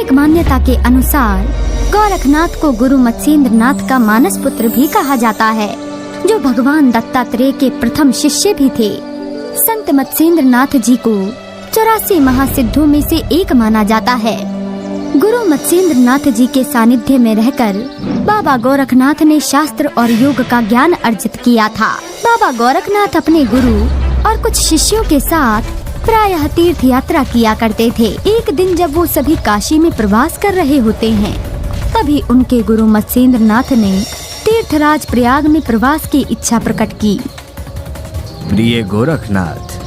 धार्मिक मान्यता के अनुसार गोरखनाथ को गुरु मत्स्येंद्र नाथ का मानस पुत्र भी कहा जाता है, जो भगवान दत्तात्रेय के प्रथम शिष्य भी थे। संत मत्स्येंद्र नाथ जी को 84 महासिद्धों में से एक माना जाता है। गुरु मत्स्येंद्र नाथ जी के सानिध्य में रहकर बाबा गोरखनाथ ने शास्त्र और योग का ज्ञान अर्जित किया था। बाबा गोरखनाथ अपने गुरु और कुछ शिष्यों के साथ प्रायः तीर्थ यात्रा किया करते थे। एक दिन जब वो सभी काशी में प्रवास कर रहे होते हैं, तभी उनके गुरु मत्स्येंद्र नाथ ने तीर्थराज प्रयाग में प्रवास की इच्छा प्रकट की। प्रिय गोरखनाथ,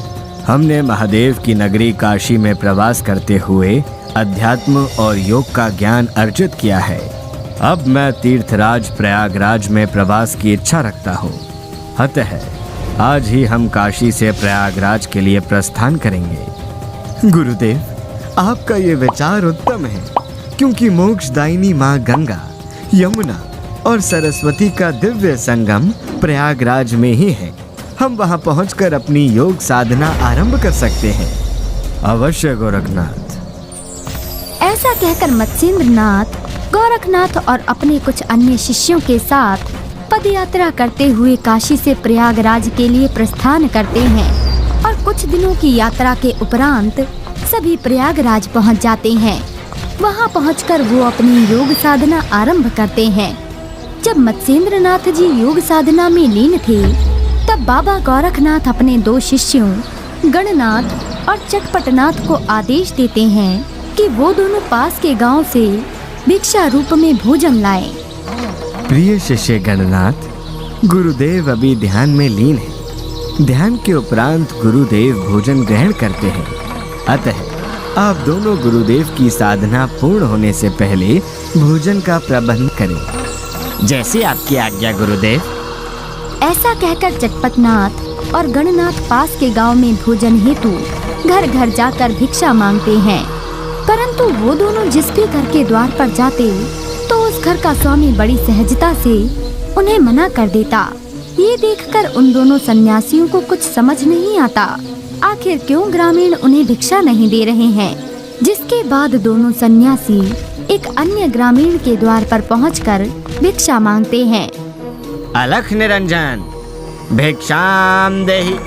हमने महादेव की नगरी काशी में प्रवास करते हुए अध्यात्म और योग का ज्ञान अर्जित किया है। अब मैं तीर्थराज प्रयागराज में प्रवास की इच्छा रखता हूँ। अतः आज ही हम काशी से प्रयागराज के लिए प्रस्थान करेंगे। गुरुदेव, आपका ये विचार उत्तम है, क्योंकि मोक्षदायिनी माँ गंगा, यमुना और सरस्वती का दिव्य संगम प्रयागराज में ही है। हम वहाँ पहुँचकर अपनी योग साधना आरंभ कर सकते हैं। अवश्य गोरखनाथ। ऐसा कहकर मत्स्येंद्र नाथ गोरखनाथ और अपने कुछ अन्य शिष्यों के साथ पद यात्रा करते हुए काशी से प्रयागराज के लिए प्रस्थान करते हैं और कुछ दिनों की यात्रा के उपरांत सभी प्रयागराज पहुंच जाते हैं। वहां पहुंचकर वो अपनी योग साधना आरंभ करते हैं। जब मत्स्येंद्र नाथ जी योग साधना में लीन थे, तब बाबा गोरखनाथ अपने दो शिष्यों गणनाथ और चटपटनाथ को आदेश देते हैं कि वो दोनों पास के गांव से भिक्षा रूप में भोजन लाएं। प्रिय शिष्य गणनाथ, गुरुदेव अभी ध्यान में लीन है। ध्यान के उपरांत गुरुदेव भोजन ग्रहण करते हैं। अतः आप दोनों गुरुदेव की साधना पूर्ण होने से पहले भोजन का प्रबंध करें। जैसी आपकी आज्ञा गुरुदेव। ऐसा कहकर चटपटनाथ और गणनाथ पास के गांव में भोजन हेतु घर घर जाकर भिक्षा मांगते हैं। परंतु वो दोनों जिस भी घर के द्वार पर जाते, तो उस घर का स्वामी बड़ी सहजता से उन्हें मना कर देता। ये देखकर उन दोनों सन्यासियों को कुछ समझ नहीं आता, आखिर क्यों ग्रामीण उन्हें भिक्षा नहीं दे रहे हैं। जिसके बाद दोनों सन्यासी एक अन्य ग्रामीण के द्वार पर पहुंचकर भिक्षा मांगते हैं। अलख निरंजन, भिक्षाम देहि।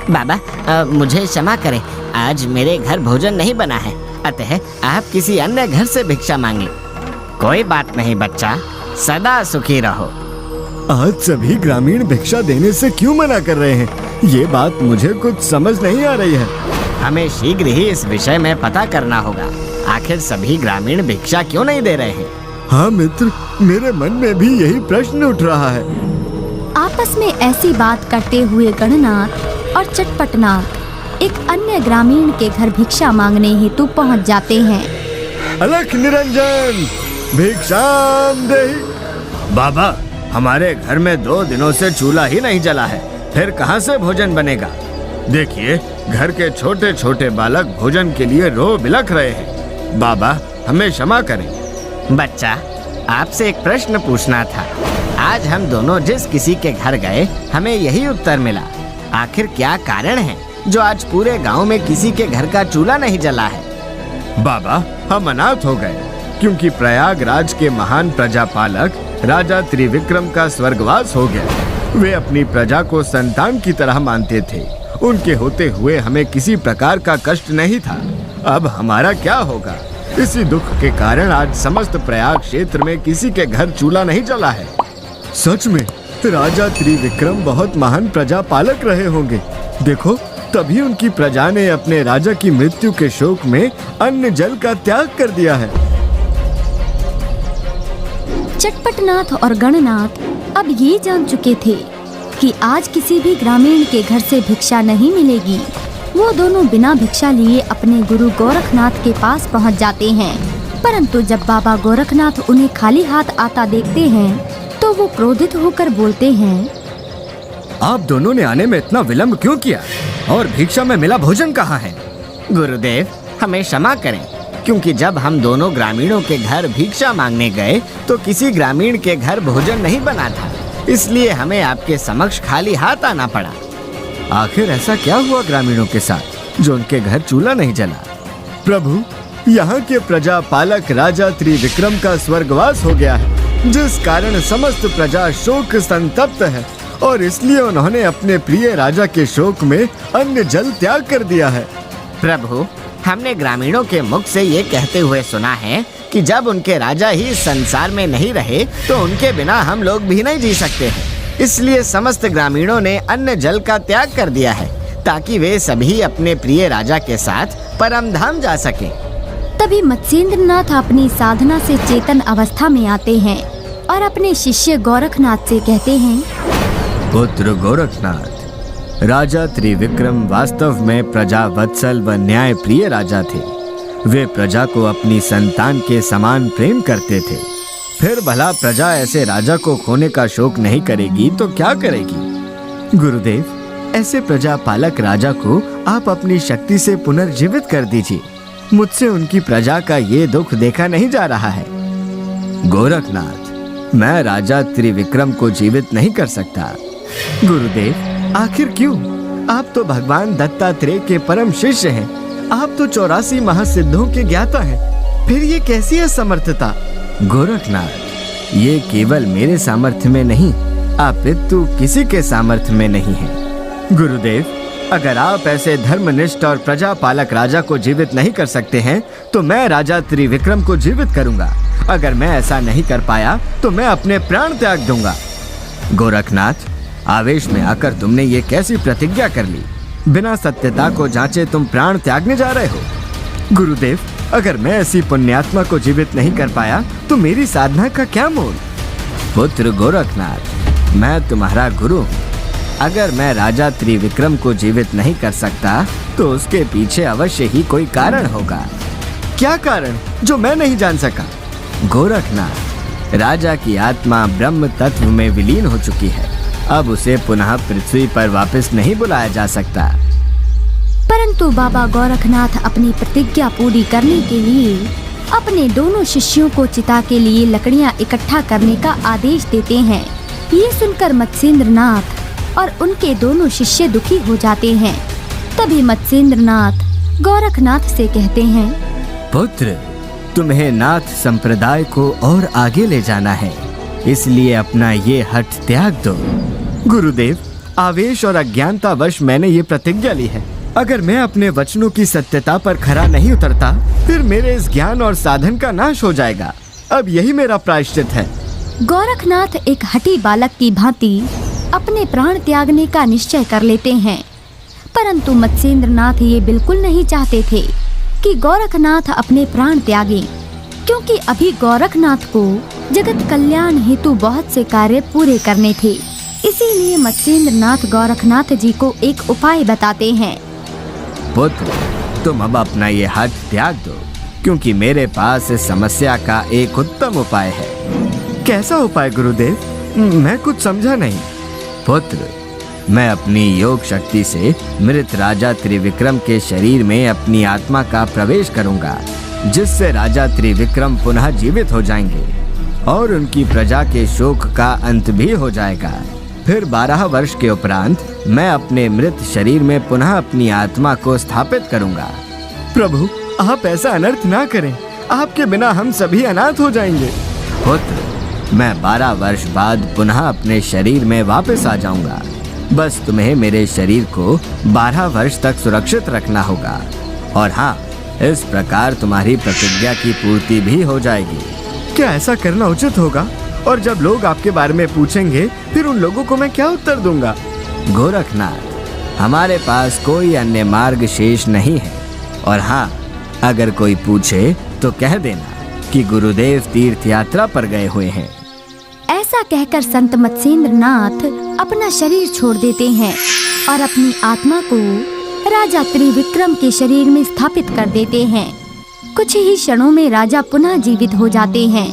बाबा, मुझे क्षमा करें, आज मेरे घर भोजन नहीं बना है, अतः आप किसी अन्य घर से भिक्षा मांग लें। कोई बात नहीं बच्चा, सदा सुखी रहो। आज सभी ग्रामीण भिक्षा देने से क्यों मना कर रहे हैं? ये बात मुझे कुछ समझ नहीं आ रही है। हमें शीघ्र ही इस विषय में पता करना होगा। आखिर सभी ग्रामीण भिक्षा क्यों नहीं दे रहे हैं? हाँ मित्र, मेरे मन में भी यही प्रश्न उठ रहा है। आपस में ऐसी बात करते हुए गणनाथ और चटपटनाथ एक अन्य ग्रामीण के घर भिक्षा मांगने हेतु पहुंच जाते हैं। अलख निरंजन, भिक्षाम देहि। बाबा, हमारे घर में 2 दिनों से चूल्हा ही नहीं जला है, फिर कहाँ से भोजन बनेगा? देखिए, घर के छोटे छोटे बालक भोजन के लिए रो बिलख रहे हैं। बाबा, हमें क्षमा करें। बच्चा, आपसे एक प्रश्न पूछना था। आज हम दोनों जिस किसी के घर गए, हमें यही उत्तर मिला। आखिर क्या कारण है जो आज पूरे गांव में किसी के घर का चूल्हा नहीं जला है? बाबा, हम अनाथ हो गए, क्योंकि प्रयागराज के महान प्रजापालक राजा त्रिविक्रम का स्वर्गवास हो गया। वे अपनी प्रजा को संतान की तरह मानते थे। उनके होते हुए हमें किसी प्रकार का कष्ट नहीं था। अब हमारा क्या होगा? इसी दुख के कारण आज समस्त प्रयाग क्षेत्र में किसी के घर चूल्हा नहीं जला है। सच में राजा त्रिविक्रम बहुत महान प्रजापालक रहे होंगे। देखो, तभी उनकी प्रजा ने अपने राजा की मृत्यु के शोक में अन्न जल का त्याग कर दिया है। चटपटनाथ और गणनाथ अब ये जान चुके थे कि आज किसी भी ग्रामीण के घर से भिक्षा नहीं मिलेगी। वो दोनों बिना भिक्षा लिए अपने गुरु गोरखनाथ के पास पहुंच जाते हैं। परंतु जब बाबा गोरखनाथ उन्हें खाली हाथ आता देखते हैं, तो वो क्रोधित होकर बोलते हैं, आप दोनों ने आने में इतना विलंब क्यों किया? और भिक्षा में मिला भोजन कहाँ है? गुरुदेव, हमें क्षमा करें, क्योंकि जब हम दोनों ग्रामीणों के घर भिक्षा मांगने गए, तो किसी ग्रामीण के घर भोजन नहीं बना था, इसलिए हमें आपके समक्ष खाली हाथ आना पड़ा। आखिर ऐसा क्या हुआ ग्रामीणों के साथ जो उनके घर चूल्हा नहीं जला? प्रभु, यहाँ के प्रजा पालक राजा त्रिविक्रम का स्वर्गवास हो गया है, जिस कारण समस्त प्रजा शोक संतप्त है और इसलिए उन्होंने अपने प्रिय राजा के शोक में अन्न जल त्याग कर दिया है। प्रभु, हमने ग्रामीणों के मुख से ये कहते हुए सुना है कि जब उनके राजा ही इस संसार में नहीं रहे तो उनके बिना हम लोग भी नहीं जी सकते हैं। इसलिए समस्त ग्रामीणों ने अन्न जल का त्याग कर दिया है ताकि वे सभी अपने प्रिय राजा के साथ परम धाम जा सकें। तभी मत्स्येंद्रनाथ अपनी साधना से चेतन अवस्था में आते हैं और अपने शिष्य गोरखनाथ से कहते हैं, पुत्र गोरखनाथ, राजा त्रिविक्रम वास्तव में प्रजा वत्सल व न्याय प्रिय राजा थे। वे प्रजा को अपनी संतान के समान प्रेम करते थे। फिर भला प्रजा ऐसे राजा को खोने का शोक नहीं करेगी तो क्या करेगी? गुरुदेव, ऐसे प्रजा पालक राजा को आप अपनी शक्ति से पुनर्जीवित कर दीजिए। मुझसे उनकी प्रजा का ये दुख देखा नहीं जा रहा है। गोरखनाथ, मैं राजा त्रिविक्रम को जीवित नहीं कर सकता। गुरुदेव, आखिर क्यों? आप तो भगवान दत्तात्रेय के परम शिष्य हैं। आप तो 84 महासिद्धों के ज्ञाता हैं। फिर ये कैसी असमर्थता? गोरखनाथ, ये केवल मेरे सामर्थ्य में नहीं, अपितु किसी के सामर्थ्य में नहीं है। गुरुदेव, अगर आप ऐसे धर्मनिष्ठ और प्रजा पालक राजा को जीवित नहीं कर सकते हैं तो मैं राजा त्रिविक्रम को जीवित करूंगा। अगर मैं ऐसा नहीं कर पाया तो मैं अपने प्राण त्याग दूंगा। गोरखनाथ, आवेश में आकर तुमने ये कैसी प्रतिज्ञा कर ली? बिना सत्यता को जांचे तुम प्राण त्यागने जा रहे हो। गुरुदेव, अगर मैं ऐसी पुण्यात्मा को जीवित नहीं कर पाया तो मेरी साधना का क्या मोल? पुत्र गोरखनाथ, मैं तुम्हारा गुरु हूँ। अगर मैं राजा त्रिविक्रम को जीवित नहीं कर सकता तो उसके पीछे अवश्य ही कोई कारण होगा। क्या कारण जो मैं नहीं जान सका? गोरखनाथ, राजा की आत्मा ब्रह्म तत्व में विलीन हो चुकी है। अब उसे पुनः पृथ्वी पर वापस नहीं बुलाया जा सकता। परंतु बाबा गोरखनाथ अपनी प्रतिज्ञा पूरी करने के लिए अपने दोनों शिष्यों को चिता के लिए लकड़ियां इकट्ठा करने का आदेश देते हैं। ये सुनकर मत्स्येंद्रनाथ और उनके दोनों शिष्य दुखी हो जाते हैं। तभी मत्स्येंद्रनाथ गोरखनाथ से कहते हैं, पुत्र, तुम्हें नाथ संप्रदाय को और आगे ले जाना है, इसलिए अपना ये हठ त्याग दो। गुरुदेव, आवेश और अज्ञानतावश मैंने ये प्रतिज्ञा ली है। अगर मैं अपने वचनों की सत्यता पर खरा नहीं उतरता फिर मेरे इस ज्ञान और साधन का नाश हो जाएगा। अब यही मेरा प्रायश्चित है। गोरखनाथ एक हठी बालक की भांति अपने प्राण त्यागने का निश्चय कर लेते हैं। परंतु मत्स्येंद्रनाथ ये बिल्कुल नहीं चाहते थे कि गोरखनाथ अपने प्राण त्यागें, क्योंकि अभी गोरखनाथ को जगत कल्याण हेतु बहुत से कार्य पूरे करने थे। इसीलिए मत्स्येंद्रनाथ गोरखनाथ जी को एक उपाय बताते हैं। पुत्र, तुम अब अपना ये हठ त्याग दो, क्योंकि मेरे पास इस समस्या का एक उत्तम उपाय है। कैसा उपाय गुरुदेव? मैं कुछ समझा नहीं। पुत्र, मैं अपनी योग शक्ति से मृत राजा त्रिविक्रम के शरीर में अपनी आत्मा का प्रवेश करूंगा, जिससे राजा त्रिविक्रम पुनः जीवित हो जाएंगे और उनकी प्रजा के शोक का अंत भी हो जाएगा। फिर 12 वर्ष के उपरांत मैं अपने मृत शरीर में पुनः अपनी आत्मा को स्थापित करूंगा। प्रभु, आप ऐसा अनर्थ ना करें। आपके बिना हम सभी अनाथ हो जाएंगे। पुत्र, मैं 12 वर्ष बाद पुनः अपने शरीर में वापस आ जाऊंगा। बस तुम्हें मेरे शरीर को 12 वर्ष तक सुरक्षित रखना होगा। और हाँ, इस प्रकार तुम्हारी प्रतिज्ञा की पूर्ति भी हो जाएगी। क्या ऐसा करना उचित होगा? और जब लोग आपके बारे में पूछेंगे फिर उन लोगों को मैं क्या उत्तर दूंगा? गोरखनाथ, हमारे पास कोई अन्य मार्ग शेष नहीं है। और हाँ, अगर कोई पूछे तो कह देना कि गुरुदेव तीर्थ यात्रा पर गए हुए हैं। ऐसा कहकर संत मत्स्येंद्रनाथ अपना शरीर छोड़ देते हैं और अपनी आत्मा को राजा त्रिविक्रम के शरीर में स्थापित कर देते हैं। कुछ ही क्षणों में राजा पुनः जीवित हो जाते हैं।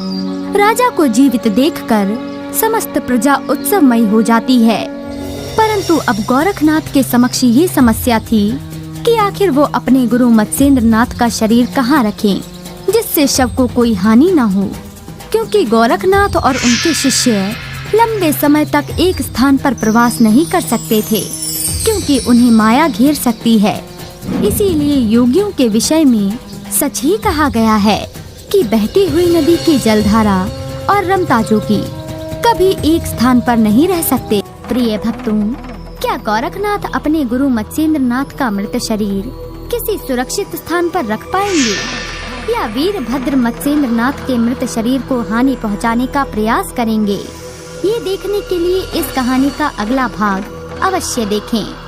राजा को जीवित देखकर समस्त प्रजा उत्सवमयी हो जाती है। परंतु अब गोरखनाथ के समक्ष ये समस्या थी कि आखिर वो अपने गुरु मत्स्येंद्रनाथ का शरीर कहाँ रखें, जिससे शव को कोई हानि न हो, क्योंकि गोरखनाथ और उनके शिष्य लंबे समय तक एक स्थान पर प्रवास नहीं कर सकते थे, क्योंकि उन्हें माया घेर सकती है। इसीलिए योगियों के विषय में सच ही कहा गया है कि बहती हुई नदी की जलधारा और रमताजोगी कभी एक स्थान पर नहीं रह सकते। प्रिय भक्तों, क्या गोरखनाथ अपने गुरु मत्स्येंद्र नाथ का मृत शरीर किसी सुरक्षित स्थान पर रख पाएंगे, या वीरभद्र मत्स्येंद्र नाथ के मृत शरीर को हानि पहुंचाने का प्रयास करेंगे? ये देखने के लिए इस कहानी का अगला भाग अवश्य देखें।